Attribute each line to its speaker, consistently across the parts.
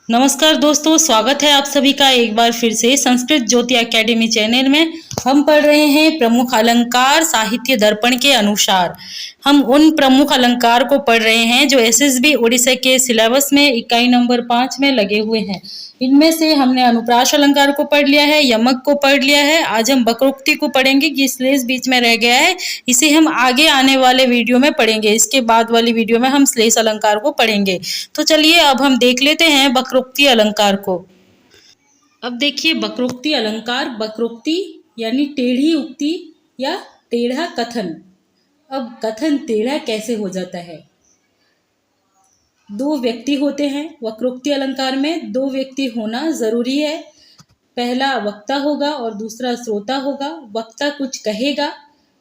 Speaker 1: नमस्कार दोस्तों, स्वागत है आप सभी का एक बार फिर से संस्कृत ज्योति एकेडमी चैनल में। हम पढ़ रहे हैं प्रमुख अलंकार साहित्य दर्पण के अनुसार। हम उन प्रमुख अलंकार को पढ़ रहे हैं जो एसएसबी उड़ीसा के सिलेबस में इकाई नंबर 5 में लगे हुए हैं। इनमें से हमने अनुप्रास अलंकार को पढ़ लिया है, यमक को पढ़ लिया है। आज हम वक्रोक्ति को पढ़ेंगे कि श्लेष बीच में रह गया है, इसे हम आगे आने वाले वीडियो में पढ़ेंगे। इसके बाद वाली वीडियो में हम श्लेष अलंकार को पढ़ेंगे। तो चलिए अब हम देख लेते हैं वक्रोक्ति अलंकार को। अब देखिए वक्रोक्ति अलंकार, वक्रोक्ति यानी टेढ़ी उक्ति या टेढ़ा कथन। अब कथन टेढ़ा कैसे हो जाता है? दो व्यक्ति होते हैं वक्रोक्ति अलंकार में, दो व्यक्ति होना जरूरी है। पहला वक्ता होगा और दूसरा श्रोता होगा। वक्ता कुछ कहेगा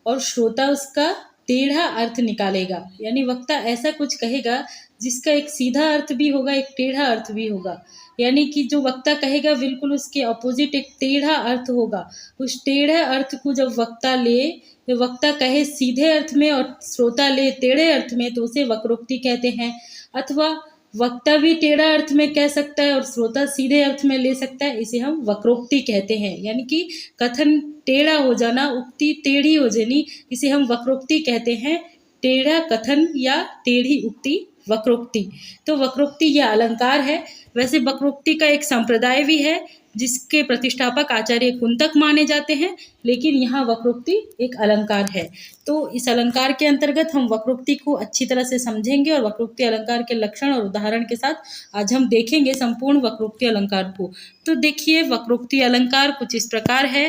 Speaker 1: और श्रोता उसका टेढ़ा अर्थ निकालेगा, यानी वक्ता ऐसा कुछ कहेगा जिसका एक सीधा अर्थ भी होगा, एक टेढ़ा अर्थ भी होगा। यानी कि जो वक्ता कहेगा बिल्कुल उसके अपोजिट एक टेढ़ा अर्थ होगा। उस टेढ़े अर्थ को जब वक्ता ले, वक्ता कहे सीधे अर्थ में और श्रोता ले टेढ़े अर्थ में, तो उसे वक्रोक्ति कहते हैं। अथवा वक्ता भी टेढ़ा अर्थ में कह सकता है और श्रोता सीधे अर्थ में ले सकता है, इसे हम वक्रोक्ति कहते हैं। यानी कि कथन टेढ़ा हो जाना, उक्ति टेढ़ी हो जानी, इसे हम वक्रोक्ति कहते हैं। टेढ़ा कथन या टेढ़ी उक्ति वक्रोक्ति। तो वक्रोक्ति यह अलंकार है। वैसे वक्रोक्ति का एक संप्रदाय भी है जिसके प्रतिष्ठापक आचार्य कुंतक माने जाते हैं, लेकिन यहाँ वक्रोक्ति एक अलंकार है। तो इस अलंकार के अंतर्गत हम वक्रोक्ति को अच्छी तरह से समझेंगे और वक्रोक्ति अलंकार के लक्षण और उदाहरण के साथ आज हम देखेंगे संपूर्ण वक्रोक्ति अलंकार को। तो देखिए वक्रोक्ति अलंकार कुछ इस प्रकार है।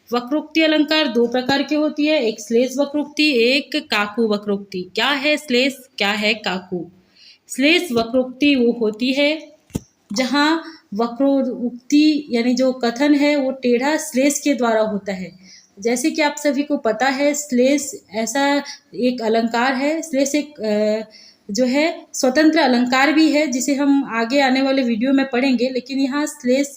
Speaker 1: वक्रोक्ति अलंकार दो प्रकार की होती है, एक श्लेष वक्रोक्ति, एक काकू वक्रोक्ति। क्या है श्लेष, क्या है काकू? श्लेष वक्रोक्ति वो होती है जहाँ वक्रोक्ति यानी जो कथन है वो टेढ़ा श्लेष के द्वारा होता है। जैसे कि आप सभी को पता है श्लेष ऐसा एक अलंकार है। श्लेष एक जो है स्वतंत्र अलंकार भी है जिसे हम आगे आने वाले वीडियो में पढ़ेंगे, लेकिन यहाँ श्लेष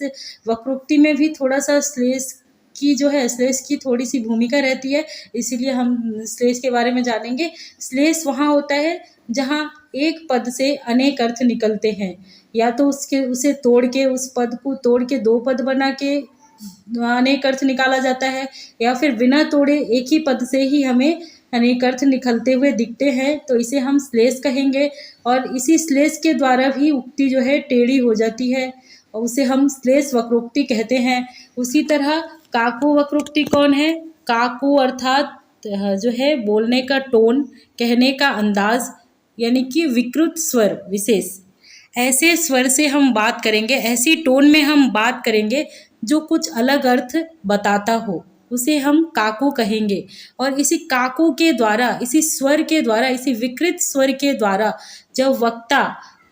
Speaker 1: वक्रोक्ति में भी थोड़ा सा श्लेष की जो है श्लेष की थोड़ी सी भूमिका रहती है, इसीलिए हम श्लेष के बारे में जानेंगे। श्लेष वहाँ होता है जहाँ एक पद से अनेक अर्थ निकलते हैं, या तो उसे तोड़ के, उस पद को तोड़ के दो पद बना के अनेक अर्थ निकाला जाता है, या फिर बिना तोड़े एक ही पद से ही हमें अनेक अर्थ निकलते हुए दिखते हैं, तो इसे हम श्लेष कहेंगे। और इसी श्लेष के द्वारा भी उक्ति जो है टेढ़ी हो जाती है और उसे हम श्लेष वक्रोक्ति कहते हैं। उसी तरह काकू वक्रोक्ति कौन है? काकू अर्थात जो है बोलने का टोन, कहने का अंदाज, यानी कि विकृत स्वर विशेष। ऐसे स्वर से हम बात करेंगे, ऐसी टोन में हम बात करेंगे जो कुछ अलग अर्थ बताता हो, उसे हम काकू कहेंगे। और इसी काकू के द्वारा, इसी स्वर के द्वारा, इसी विकृत स्वर के द्वारा जब वक्ता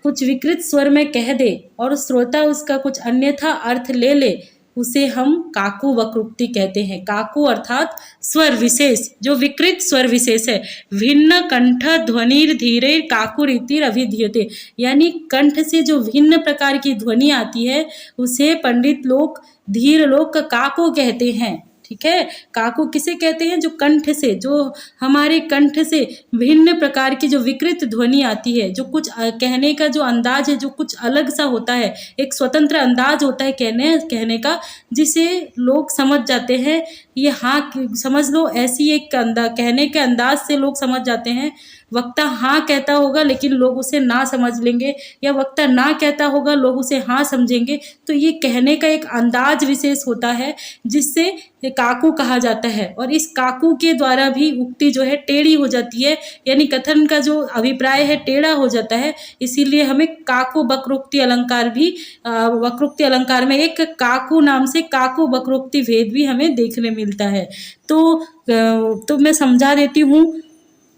Speaker 1: कुछ विकृत स्वर में कह दे और श्रोता उसका कुछ अन्यथा अर्थ ले ले, उसे हम काकू वक्रोक्ति कहते हैं। काकू अर्थात स्वर विशेष, जो विकृत स्वर विशेष है। भिन्न कंठ ध्वनिर धीरे काकू रीतिर अभिधीयते, यानी कंठ से जो भिन्न प्रकार की ध्वनि आती है उसे पंडित लोग, धीर लोग काकू कहते हैं। ठीक है, काकू किसे कहते हैं? जो कंठ से, जो हमारे कंठ से भिन्न प्रकार की जो विकृत ध्वनि आती है, जो कुछ कहने का जो अंदाज है जो कुछ अलग सा होता है, एक स्वतंत्र अंदाज होता है कहने का, जिसे लोग समझ जाते हैं। ये हाँ समझ लो, ऐसी एक कहने के अंदाज से लोग समझ जाते हैं। वक्ता हाँ कहता होगा लेकिन लोग उसे ना समझ लेंगे, या वक्ता ना कहता होगा लोग उसे हाँ समझेंगे। तो ये कहने का एक अंदाज विशेष होता है जिससे काकू कहा जाता है। और इस काकू के द्वारा भी उक्ति जो है टेढ़ी हो जाती है, यानी कथन का जो अभिप्राय है टेढ़ा हो जाता है। इसीलिए हमें काकू वक्रोक्ति अलंकार भी, वक्रोक्ति अलंकार में एक काकू नाम से काकू वक्रोक्ति भेद भी हमें देखने मिलता है। तो मैं समझा देती हूँ।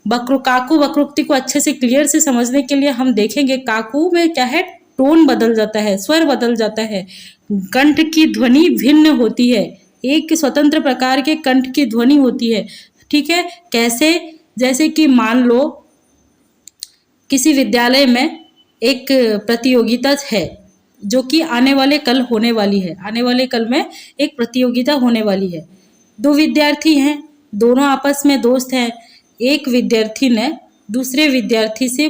Speaker 1: काकू वक्रोक्ति को अच्छे से क्लियर से समझने के लिए हम देखेंगे काकू में क्या है, टोन बदल जाता है, स्वर बदल जाता है, कंठ की ध्वनि भिन्न होती है, एक स्वतंत्र प्रकार के कंठ की ध्वनि होती है। ठीक है, कैसे? जैसे कि मान लो किसी विद्यालय में एक प्रतियोगिता है जो कि आने वाले कल होने वाली है। आने वाले कल में एक प्रतियोगिता होने वाली है। दो विद्यार्थी हैं, दोनों आपस में दोस्त हैं। एक विद्यार्थी ने दूसरे विद्यार्थी से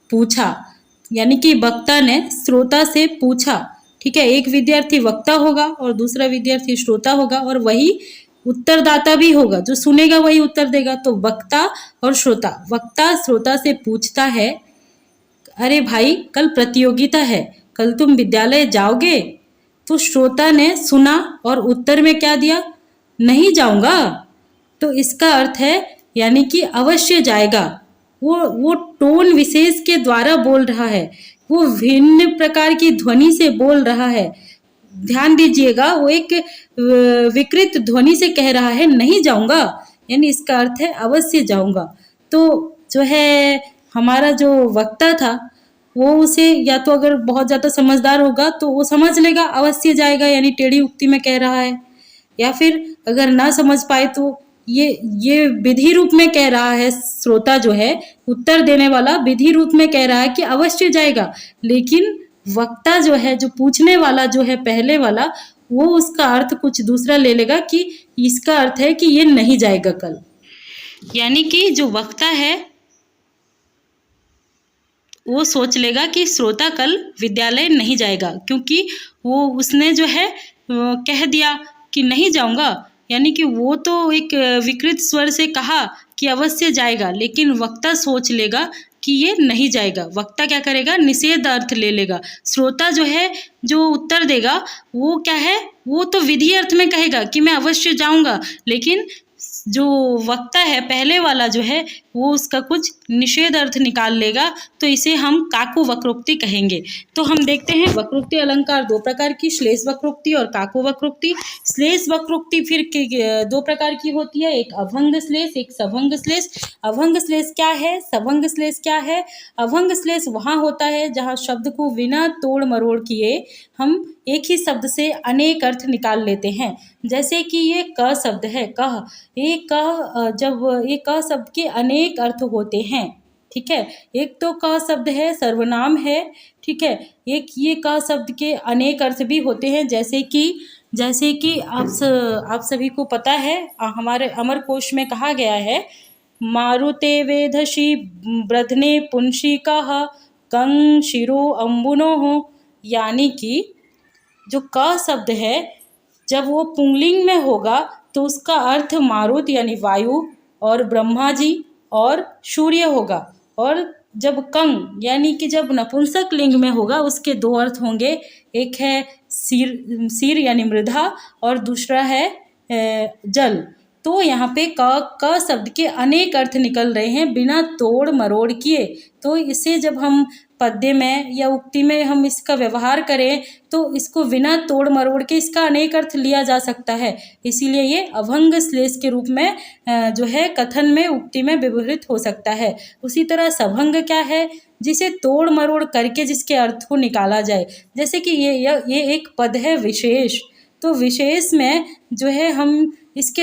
Speaker 1: पूछा यानी कि वक्ता ने श्रोता से पूछा, ठीक है। एक विद्यार्थी वक्ता होगा और दूसरा विद्यार्थी श्रोता होगा और वही उत्तरदाता भी होगा, जो सुनेगा वही उत्तर देगा। तो वक्ता और श्रोता, वक्ता श्रोता से पूछता है, अरे भाई कल प्रतियोगिता है, कल तुम विद्यालय जाओगे? तो श्रोता ने सुना और उत्तर में क्या दिया, नहीं जाऊंगा। तो इसका अर्थ है यानी कि अवश्य जाएगा। वो टोन विशेष के द्वारा बोल रहा है, वो भिन्न प्रकार की ध्वनि से बोल रहा है। ध्यान दीजिएगा, वो एक विकृत ध्वनि से कह रहा है नहीं जाऊंगा, यानी इसका अर्थ है अवश्य जाऊंगा। तो जो है हमारा जो वक्ता था वो उसे, या तो अगर बहुत ज़्यादा समझदार होगा तो वो समझ लेगा अवश्य जाएगा, यानी टेढ़ी उक्ति में कह रहा है। या फिर अगर ना समझ पाए तो ये विधि रूप में कह रहा है, श्रोता जो है उत्तर देने वाला विधि रूप में कह रहा है कि अवश्य जाएगा। लेकिन वक्ता जो है, जो पूछने वाला जो है पहले वाला, वो उसका अर्थ कुछ दूसरा ले लेगा कि इसका अर्थ है कि ये नहीं जाएगा कल। यानी कि जो वक्ता है वो सोच लेगा कि श्रोता कल विद्यालय नहीं जाएगा, क्योंकि वो उसने जो है कह दिया कि नहीं जाऊंगा, यानी कि वो तो एक विकृत स्वर से कहा कि अवश्य जाएगा, लेकिन वक्ता सोच लेगा कि ये नहीं जाएगा। वक्ता क्या करेगा, निषेध अर्थ ले लेगा। श्रोता जो है, जो उत्तर देगा, वो क्या है, वो तो विधि अर्थ में कहेगा कि मैं अवश्य जाऊंगा, लेकिन जो वक्ता है पहले वाला जो है वो उसका कुछ निषेध अर्थ निकाल लेगा, तो इसे हम काकु वक्रोक्ति कहेंगे। तो हम देखते हैं वक्रोक्ति अलंकार दो प्रकार की, श्लेष वक्रोक्ति और काकु वक्रोक्ति। श्लेष वक्रोक्ति फिर दो प्रकार की होती है, एक अभंग श्लेष, एक सभंग श्लेष। अभंग श्लेष क्या है, सभंग श्लेष क्या है? अभंग श्लेष वहाँ होता है जहाँ शब्द को बिना तोड़ मरोड़ किए हम एक ही शब्द से अनेक अर्थ निकाल लेते हैं। जैसे कि ये क शब्द है, कह, ये कह, जब ये क शब्द के अनेक अर्थ होते हैं, ठीक है। एक तो क शब्द है, सर्वनाम है, ठीक है। एक ये क शब्द के अनेक अर्थ भी होते हैं, जैसे कि आप सभी को पता है, हमारे अमर कोश में कहा गया है, मारुते वेधशी ब्रध्ने पुंशिका कंग शिरो अम्बुनो हो। यानी कि जो क शब्द है जब वो पुंगलिंग में होगा तो उसका अर्थ मारुत यानी वायु और ब्रह्मा जी और सूर्य होगा, और जब कंग यानी कि जब नपुंसक लिंग में होगा उसके दो अर्थ होंगे, एक है सिर यानी मृदा और दूसरा है जल। तो यहाँ पे क शब्द के अनेक अर्थ निकल रहे हैं बिना तोड़ मरोड़ किए। तो इसे जब हम पद्य में या उक्ति में हम इसका व्यवहार करें तो इसको बिना तोड़ मरोड़ के इसका अनेक अर्थ लिया जा सकता है। इसीलिए ये अभंग श्लेष के रूप में जो है कथन में, उक्ति में व्यवहृत हो सकता है। उसी तरह सभंग क्या है, जिसे तोड़ मरोड़ करके जिसके अर्थ को निकाला जाए। जैसे कि ये एक पद है विशेष, तो विशेष में जो है हम इसके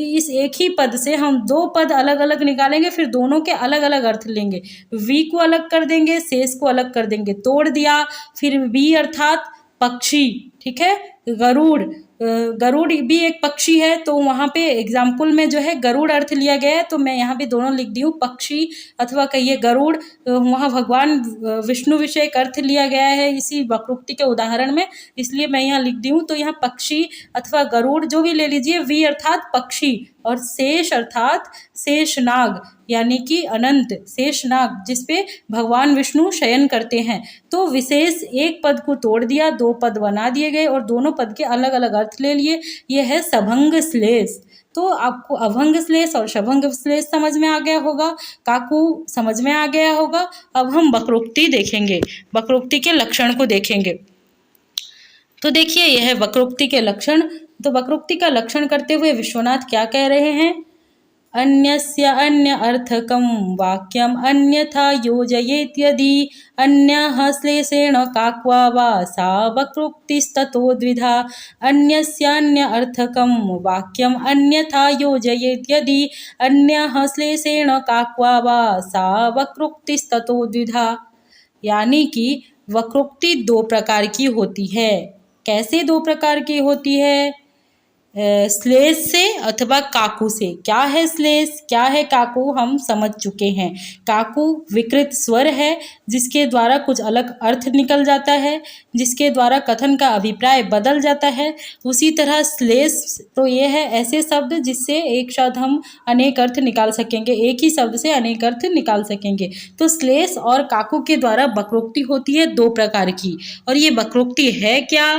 Speaker 1: इस एक ही पद से हम दो पद अलग अलग निकालेंगे, फिर दोनों के अलग अलग अर्थ लेंगे। वी को अलग कर देंगे, शेष को अलग कर देंगे। तोड़ दिया, फिर वी अर्थात पक्षी, ठीक है। गरुड़ भी एक पक्षी है, तो वहाँ पे एग्जाम्पल में जो है गरुड़ अर्थ लिया गया है, तो मैं यहाँ भी दोनों लिख दी हूँ, पक्षी अथवा कहिए गरुड़। वहाँ भगवान विष्णु विषय एक अर्थ लिया गया है इसी वक्रोक्ति के उदाहरण में, इसलिए मैं यहाँ लिख दी हूँ। तो यहाँ पक्षी अथवा गरुड़ जो भी ले लीजिए, वी अर्थात पक्षी और शेष अर्थात शेषनाग यानी कि अनंत शेषनाग, जिसपे भगवान विष्णु शयन करते हैं। तो विशेष एक पद को तोड़ दिया, दो पद बना दिए गए और दोनों पद के अलग अलग अर्थ ले लिए, यह है सभंग श्लेष। तो आपको अभंग श्लेष और सभंग श्लेष समझ में आ गया होगा, काकू समझ में आ गया होगा। अब हम वक्रोक्ति देखेंगे, वक्रोक्ति के लक्षण को देखेंगे। तो देखिए यह है वक्रोक्ति के लक्षण। तो वक्रोक्ति का लक्षण करते हुए विश्वनाथ क्या कह रहे हैं, अन्यस्य अन्य अर्थकम वाक्यम अन्यथा योजयेत् यदि अन्यः श्लेषेण काक्वा वा सा वक्रोक्तिस्ततो द्विधा। अन्यस्यान्य अर्थकम वाक्यम अन्यथा योजयेत् यदि अन्यः श्लेषेण काक्वा वा सा वक्रोक्तिस्ततो द्विधा। यानी कि वक्रोक्ति दो प्रकार की होती है। कैसे दो प्रकार की होती है? श्लेष से अथवा काकू से। क्या है श्लेष, क्या है काकू, हम समझ चुके हैं। काकू विकृत स्वर है जिसके द्वारा कुछ अलग अर्थ निकल जाता है, जिसके द्वारा कथन का अभिप्राय बदल जाता है। उसी तरह श्लेष तो ये है ऐसे शब्द जिससे एक साथ हम अनेक अर्थ निकाल सकेंगे, एक ही शब्द से अनेक अर्थ निकाल सकेंगे। तो श्लेष और काकू के द्वारा वक्रोक्ति होती है दो प्रकार की। और ये वक्रोक्ति है क्या?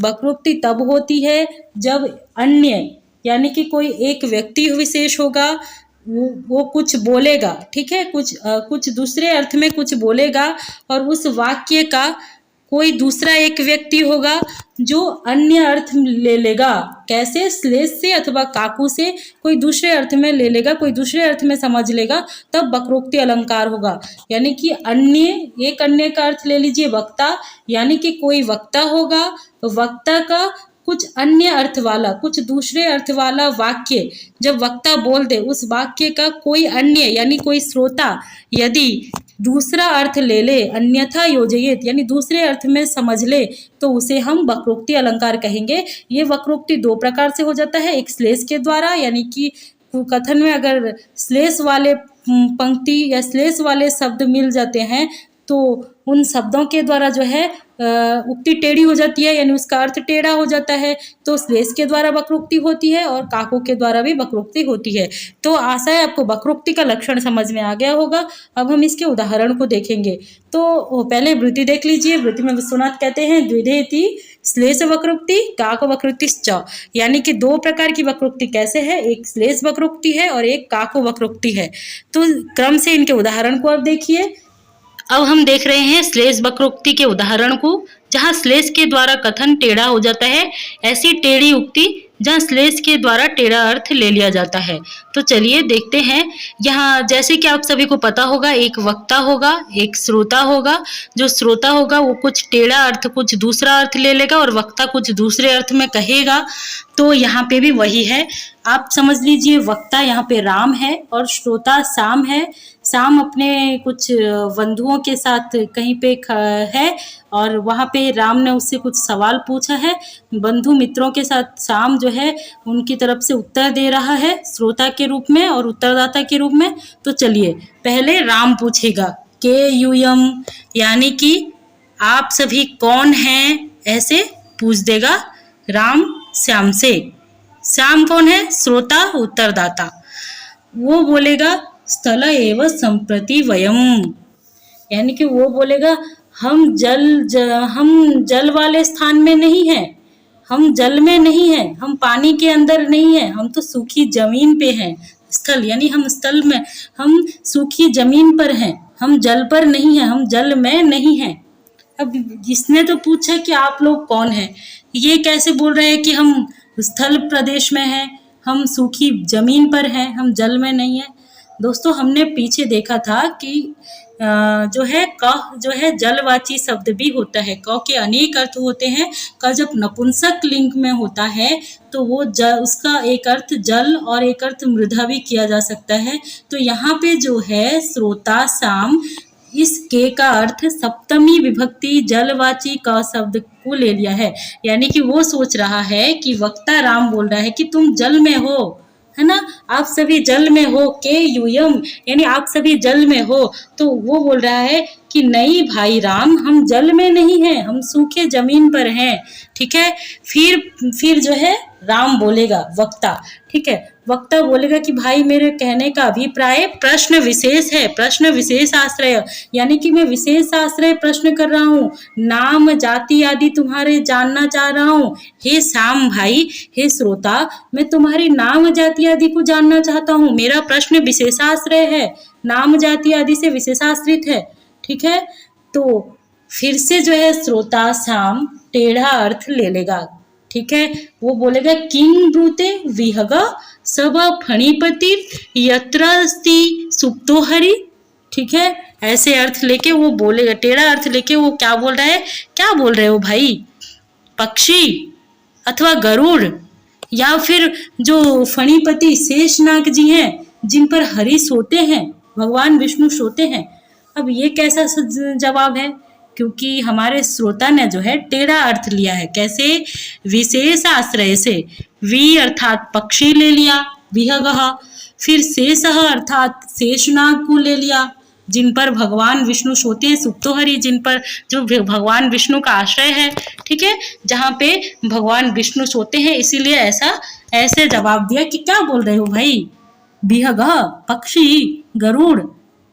Speaker 1: वक्रोक्ति तब होती है जब अन्य यानी कि कोई एक व्यक्ति विशेष होगा, वो कुछ बोलेगा, ठीक है, कुछ दूसरे अर्थ में कुछ बोलेगा और उस वाक्य का कोई दूसरा एक व्यक्ति होगा जो अन्य अर्थ ले लेगा। कैसे? श्लेष से अथवा काकू से कोई दूसरे अर्थ में ले लेगा, कोई दूसरे अर्थ में समझ लेगा, तब वक्रोक्ति अलंकार होगा। यानी कि एक अन्य का अर्थ ले लीजिए वक्ता, यानी कि कोई वक्ता होगा तो वक्ता का कुछ अन्य अर्थ वाला, कुछ दूसरे अर्थ वाला वाक्य जब वक्ता बोल दे, उस वाक्य का कोई अन्य यानी कोई श्रोता यदि दूसरा अर्थ ले ले, अन्यथा योजयेत यानी दूसरे अर्थ में समझ ले, तो उसे हम वक्रोक्ति अलंकार कहेंगे। ये वक्रोक्ति दो प्रकार से हो जाता है, एक श्लेष के द्वारा, यानी कि कथन में अगर श्लेष वाले पंक्ति या श्लेष वाले शब्द मिल जाते हैं तो उन शब्दों के द्वारा जो है उक्ति टेढ़ी हो जाती है, यानी उसका अर्थ टेढ़ा हो जाता है। तो श्लेष के द्वारा वक्रोक्ति होती है और काकू के द्वारा भी वक्रोक्ति होती है। तो आशा है आपको वक्रोक्ति का लक्षण समझ में आ गया होगा। अब हम इसके उदाहरण को देखेंगे। तो पहले वृत्ति देख लीजिए। वृत्ति में विश्वनाथ कहते हैं द्विधेति श्लेष वक्रोक्ति काक वक्रोक्तिश्च, यानी कि दो प्रकार की वक्रोक्ति कैसे है, एक श्लेष वक्रोक्ति है और एक काक वक्रोक्ति है। तो क्रम से इनके उदाहरण को अब देखिए। अब हम देख रहे हैं श्लेष वक्रोक्ति के उदाहरण को, जहाँ श्लेष के द्वारा कथन टेढ़ा हो जाता है, ऐसी टेढ़ी उक्ति जहाँ श्लेष के द्वारा टेढ़ा अर्थ ले लिया जाता है। तो चलिए देखते हैं। यहाँ जैसे कि आप सभी को पता होगा, एक वक्ता होगा, एक श्रोता होगा। जो श्रोता होगा वो कुछ टेढ़ा अर्थ, कुछ दूसरा अर्थ ले लेगा और वक्ता कुछ दूसरे अर्थ में कहेगा। तो यहाँ पे भी वही है, आप समझ लीजिए। वक्ता यहाँ पे राम है और श्रोता शाम है। शाम अपने कुछ बंधुओं के साथ कहीं पे है और वहाँ पे राम ने उससे कुछ सवाल पूछा है। बंधु मित्रों के साथ शाम जो है उनकी तरफ से उत्तर दे रहा है श्रोता के रूप में और उत्तरदाता के रूप में। तो चलिए पहले राम पूछेगा के यूयम, यानी कि आप सभी कौन हैं, ऐसे पूछ देगा राम श्याम से। श्याम कौन है? श्रोता, उत्तरदाता। वो बोलेगा स्थल एव संप्रति वयम, यानी कि वो बोलेगा हम जल वाले स्थान में नहीं हैं, हम जल में नहीं हैं, हम पानी के अंदर नहीं हैं, हम तो सूखी जमीन पे हैं। स्थल यानी हम स्थल में, हम सूखी जमीन पर हैं, हम जल पर नहीं हैं, हम जल में नहीं हैं। अब जिसने तो पूछा कि आप लोग कौन हैं, ये कैसे बोल रहे हैं कि हम स्थल प्रदेश में हैं, हम सूखी जमीन पर हैं, हम जल में नहीं हैं। दोस्तों हमने पीछे देखा था कि जो है क जो है जलवाची शब्द भी होता है। क के अनेक अर्थ होते हैं। क जब नपुंसक लिंग में होता है तो वो उसका एक अर्थ जल और एक अर्थ मृदा भी किया जा सकता है। तो यहाँ पे जो है श्रोता शाम, इस के का अर्थ सप्तमी विभक्ति जलवाची क शब्द को ले लिया है। यानी कि वो सोच रहा है कि वक्ता राम बोल रहा है कि तुम जल में हो, है ना, आप सभी जल में हो। के यूयम यानी आप सभी जल में हो। तो वो बोल रहा है कि नहीं भाई राम, हम जल में नहीं हैं, हम सूखे जमीन पर हैं। ठीक है। फिर जो है राम बोलेगा, वक्ता, ठीक है, वक्ता बोलेगा कि भाई मेरे कहने का अभिप्राय प्रश्न विशेष है, प्रश्न विशेष आश्रय, यानी कि मैं विशेष आश्रय प्रश्न कर रहा हूँ, नाम जाति आदि तुम्हारे जानना चाह रहा हूँ। हे श्याम भाई, हे श्रोता, मैं तुम्हारी नाम जाति आदि को जानना चाहता हूँ। मेरा प्रश्न विशेषाश्रय है, नाम जाति आदि से विशेषाश्रित है। ठीक है। तो फिर से जो है श्रोता श्याम टेढ़ा अर्थ ले लेगा। ठीक है। वो बोलेगा किंग ब्रूते विहग सब फणिपति यत्र अस्ति सुप्तो हरि। ठीक है। ऐसे अर्थ लेके वो बोलेगा, टेढ़ा अर्थ लेके वो क्या बोल रहा है, क्या बोल रहे हो भाई, पक्षी अथवा गरुड़ या फिर जो फणिपति शेषनाग जी हैं जिन पर हरि सोते हैं, भगवान विष्णु सोते हैं। अब ये कैसा जवाब है, क्योंकि हमारे श्रोता ने जो है टेढ़ा अर्थ लिया है। कैसे? विशेष आश्रय से वी अर्थात पक्षी ले लिया, विहगः, फिर शेषः अर्थात शेषनाग को ले लिया, जिन पर भगवान विष्णु सोते हैं, सुप्तोहरि, जिन पर जो भगवान विष्णु का आश्रय है, ठीक है, जहाँ पे भगवान विष्णु सोते हैं, इसीलिए ऐसे जवाब दिया कि क्या बोल रहे हो भाई, विहगः पक्षी, गरुड़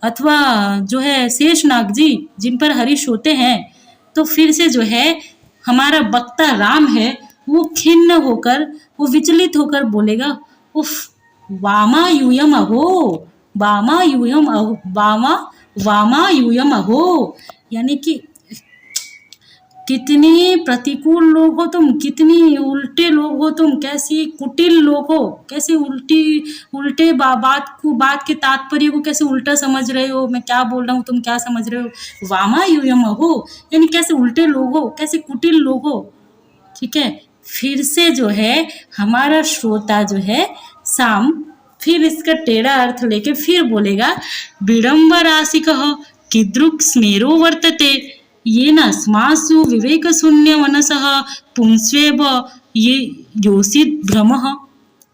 Speaker 1: अथवा जो है शेषनाग जी, जिन पर हरि सोते हैं। तो फिर से जो है हमारा वक्ता राम है, वो खिन्न होकर, वो विचलित होकर बोलेगा, उफ, वामा यूयम अहो, वामा यूयम अहो, वामा यूयम अहो, यानी कि कितने प्रतिकूल लोग हो तुम, कितनी उल्टे लोग हो तुम, कैसी कुटिल लोग हो, कैसे उल्टे बात के तात्पर्य को कैसे उल्टा समझ रहे हो, मैं क्या बोल रहा हूँ तुम क्या समझ रहे हो, वामा यूयम हो, यानी कैसे उल्टे लोग हो, कैसे कुटिल लोग हो, ठीक है। फिर से जो है हमारा श्रोता जो है साम फिर इसका टेढ़ा अर्थ लेके फिर बोलेगा, विडम्बर आसिकः कीदृक् स्मेरो वर्तते ये न स्मासु विवेक शून्य मनसः पुंस्वेव ये योषित भ्रमः,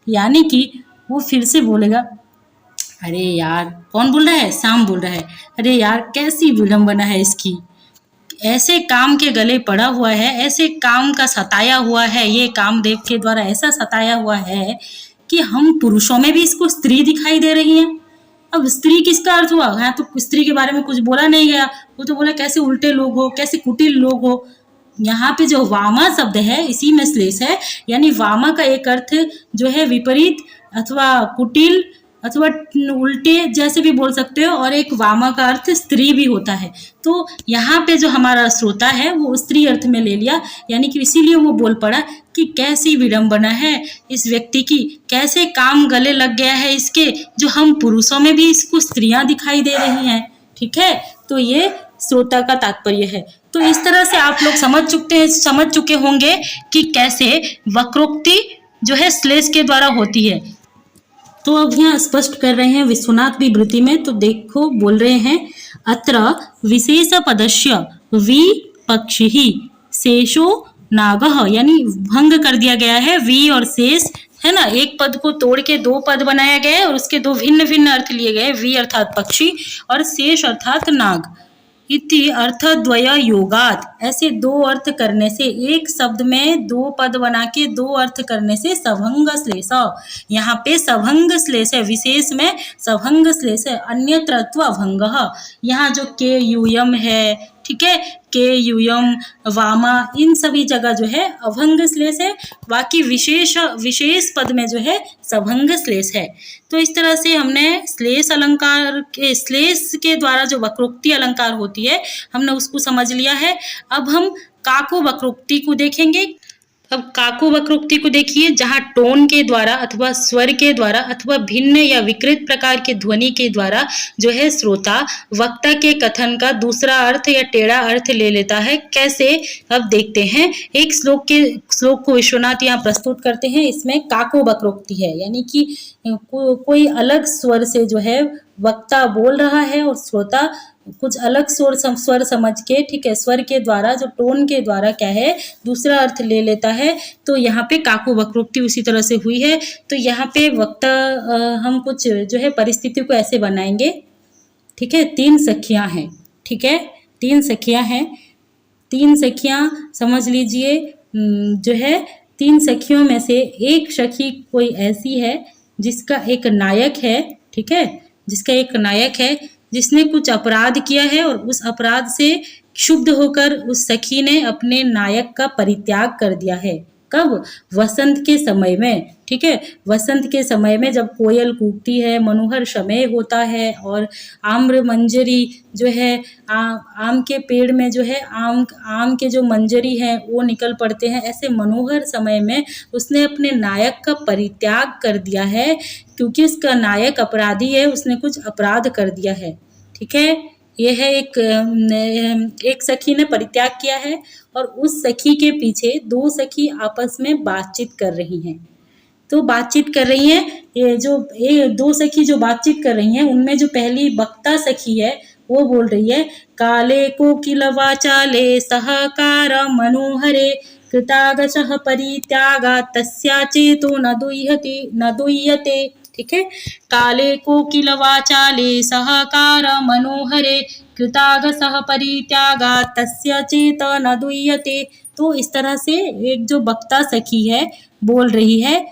Speaker 1: यानी कि वो फिर से बोलेगा, अरे यार, कौन बोल रहा है? साम बोल रहा है, अरे यार कैसी विडम्बना है इसकी, ऐसे काम के गले पड़ा हुआ है, ऐसे काम का सताया हुआ है, ये कामदेव के द्वारा ऐसा सताया हुआ है कि हम पुरुषों में भी इसको स्त्री दिखाई दे रही हैं। अब स्त्री किसका अर्थ हुआ? यहाँ तो स्त्री के बारे में कुछ बोला नहीं गया, वो तो बोला कैसे उल्टे लोग हो, कैसे कुटिल लोग हो। यहाँ पे जो वामा शब्द है इसी में श्लेष है, यानी वामा का एक अर्थ जो है विपरीत अथवा कुटिल अथवा उल्टे जैसे भी बोल सकते हो, और एक वामा का अर्थ स्त्री भी होता है। तो यहाँ पे जो हमारा श्रोता है वो स्त्री अर्थ में ले लिया, यानी कि इसीलिए वो बोल पड़ा कि कैसी विडम्बना है इस व्यक्ति की, कैसे काम गले लग गया है इसके, जो हम पुरुषों में भी इसको स्त्रियां दिखाई दे रही हैं, ठीक है। तो ये श्रोता का तात्पर्य है। तो इस तरह से आप लोग समझ चुके होंगे कि कैसे वक्रोक्ति जो है श्लेष के द्वारा होती है। तो अब यहाँ स्पष्ट कर रहे हैं विश्वनाथ विवृति में, तो देखो बोल रहे हैं, अत्र विशेष पदस्य विपक्षिः शेषो नागः, यानी भंग कर दिया गया है वी और शेष, है ना, एक पद को तोड़ के दो पद बनाया गया है और उसके दो भिन्न भिन्न अर्थ लिए गए, वी अर्थात पक्षी और शेष अर्थात नाग। इति अर्थद्वय योगात, ऐसे दो अर्थ करने से, एक शब्द में दो पद बना के दो अर्थ करने से सभंग श्लेष, यहाँ पे सभंग श्लेष है, विशेष में सभंग श्लेष है, अन्यत्र अभंगः, यहाँ जो के यूयम है, ठीक है, के यूयम वामा इन सभी जगह जो है अभंग श्लेष है, बाकी विशेष पद में जो है सभंग श्लेष है। तो इस तरह से हमने श्लेष अलंकार के, श्लेष के द्वारा जो वक्रोक्ति अलंकार होती है हमने उसको समझ लिया है। अब हम काको वक्रोक्ति को देखेंगे। अब काको वक्रोक्ति को देखिए, जहाँ टोन के द्वारा अथवा स्वर के द्वारा अथवा भिन्न या विकृत प्रकार के ध्वनि के द्वारा जो है श्रोता वक्ता के कथन का दूसरा अर्थ या टेढ़ा अर्थ ले लेता है। कैसे? अब देखते हैं। एक श्लोक को विश्वनाथ यहाँ प्रस्तुत करते हैं। इसमें काको वक्रोक्ति है, यानी कि कोई अलग स्वर से जो है वक्ता बोल रहा है और श्रोता कुछ अलग स्वर समझ के, ठीक है, स्वर के द्वारा जो टोन के द्वारा क्या है दूसरा अर्थ ले लेता है। तो यहाँ पे काको वक्रोक्ति उसी तरह से हुई है। तो यहाँ पे वक्ता हम कुछ जो है परिस्थिति को ऐसे बनाएंगे, ठीक है। तीन सखियां हैं, ठीक है, तीन सखियां हैं। तीन सखियां समझ लीजिए, जो है तीन सखियों में से एक सखी कोई ऐसी है जिसका एक नायक है, ठीक है, जिसका एक नायक है जिसने कुछ अपराध किया है और उस अपराध से क्षुब्ध होकर उस सखी ने अपने नायक का परित्याग कर दिया है। कब? वसंत के समय में, ठीक है। वसंत के समय में जब कोयल कूकती है, मनोहर समय होता है और आम्र मंजरी जो है आम के पेड़ में जो है आम के जो मंजरी हैं वो निकल पड़ते हैं। ऐसे मनोहर समय में उसने अपने नायक का परित्याग कर दिया है, क्योंकि उसका नायक अपराधी है, उसने कुछ अपराध कर दिया है, ठीक है। यह है एक सखी ने परित्याग किया है और उस सखी के पीछे दो सखी आपस में बातचीत कर रही हैं। तो बातचीत कर रही हैं, ये दो सखी जो बातचीत कर रही हैं उनमें जो पहली वक्ता सखी है वो बोल रही है काले कोकिल वाचाले सहकार मनोहरे कृतागसः परित्यागा तस्या चेतो न दुह्यते। ठीक है, काले कोकिल वाचाले सहकार मनोहरे कृतागसः परित्यागा तस्य चेत न दुह्यते। तो इस तरह से एक जो वक्ता सखी है बोल रही है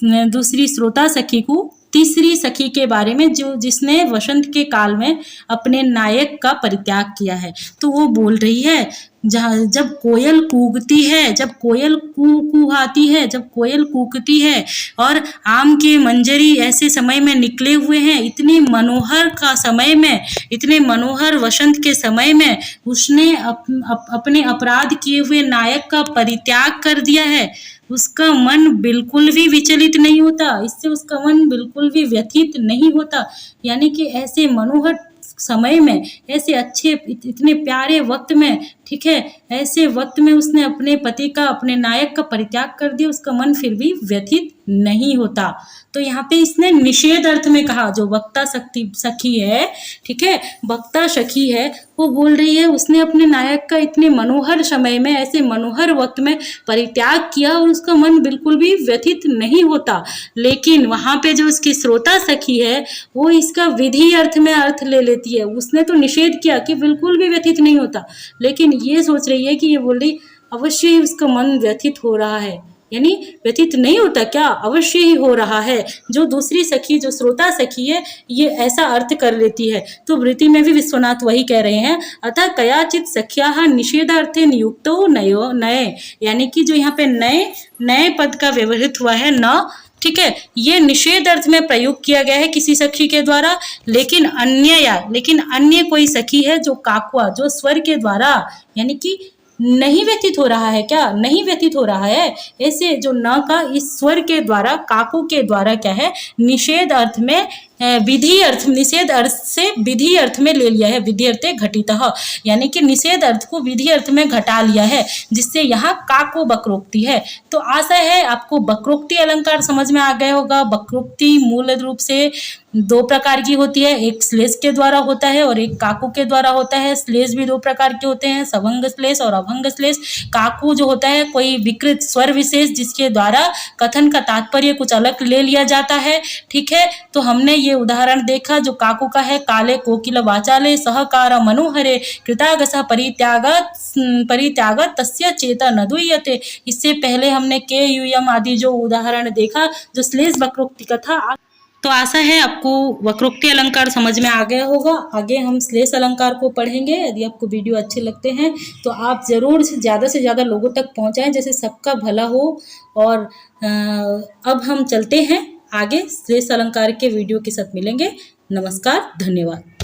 Speaker 1: दूसरी श्रोता सखी को तीसरी सखी के बारे में जो जिसने वसंत के काल में अपने नायक का परित्याग किया है। तो वो बोल रही है जहाँ जब कोयल कूकती है, जब कोयल कुहाती है, जब कोयल कूकती है और आम के मंजरी ऐसे समय में निकले हुए हैं, इतने मनोहर का समय में, इतने मनोहर वसंत के समय में उसने अपने अपराध किए हुए नायक का परित्याग कर दिया है, उसका मन बिल्कुल भी विचलित नहीं होता, इससे उसका मन बिल्कुल भी व्यथित नहीं होता। यानी कि ऐसे मनोहर समय में, ऐसे अच्छे इतने प्यारे वक्त में, ठीक है, ऐसे वक्त में उसने अपने पति का, अपने नायक का परित्याग कर दिया, उसका मन फिर भी व्यथित नहीं होता। तो यहाँ पे इसने निषेध अर्थ में कहा, जो वक्ता सखी है, ठीक है, वक्ता सखी है, वो बोल रही है उसने अपने नायक का इतने मनोहर समय में, ऐसे मनोहर वक्त में परित्याग किया और उसका मन बिल्कुल भी व्यथित नहीं होता। लेकिन वहाँ पे जो उसकी श्रोता सखी है वो इसका विधि अर्थ में अर्थ ले लेती है। उसने तो निषेध किया कि बिल्कुल भी व्यथित नहीं होता, लेकिन ये सोच रही है कि ये बोल रही अवश्य ही उसका मन व्यथित हो रहा है, यानी व्यथित नहीं होता क्या, अवश्य ही हो रहा है। जो दूसरी सखी, जो श्रोता सखी है, ये ऐसा अर्थ कर लेती है। तो वृत्ति में भी विश्वनाथ वही कह रहे हैं, अतः कयाचित सख्या निषेधार्थे नियुक्तो नयो नए, यानी कि जो यहाँ पे नए पद का व्यवहित हुआ है न, ठीक है, ये निषेध अर्थ में प्रयोग किया गया है किसी सखी के द्वारा। लेकिन अन्य कोई सखी है जो काकुआ, जो स्वर के द्वारा, यानी कि नहीं व्यतीत हो रहा है, क्या नहीं व्यतीत हो रहा है, ऐसे जो न का इस स्वर के द्वारा, काकू के द्वारा क्या है, निषेध अर्थ में विधि अर्थ, निषेध अर्थ से विधि अर्थ में ले लिया है, विधि अर्थे घटितः, यानी कि निषेध अर्थ को विधि अर्थ में घटा लिया है, जिससे यहाँ काको वक्रोक्ति है। तो आशा है आपको वक्रोक्ति अलंकार समझ में आ गया होगा। वक्रोक्ति मूल रूप से दो प्रकार की होती है, एक श्लेष के द्वारा होता है और एक काकू के द्वारा होता है। श्लेष भी दो प्रकार के होते हैं, सभंग श्लेष और अभंग श्लेष। काकू जो होता है कोई विकृत स्वर विशेष जिसके द्वारा कथन का तात्पर्य कुछ अलग ले लिया जाता है, ठीक है। तो हमने ये उदाहरण देखा जो काकू का है, काले कोकिल वाचाले सहकार मनोहरे कृतागसः परित्यागत तस्य चेता न दुह्यते। इससे पहले हमने के यूयम आदि जो उदाहरण देखा जो श्लेष वक्रोक्ति का था। तो आशा है आपको वक्रोक्ति अलंकार समझ में आ गया होगा। आगे हम श्लेष अलंकार को पढ़ेंगे। यदि आपको वीडियो अच्छे लगते हैं तो आप ज़रूर से ज़्यादा लोगों तक पहुंचाएं, जैसे सबका भला हो। और अब हम चलते हैं आगे, श्लेष अलंकार के वीडियो के साथ मिलेंगे। नमस्कार, धन्यवाद।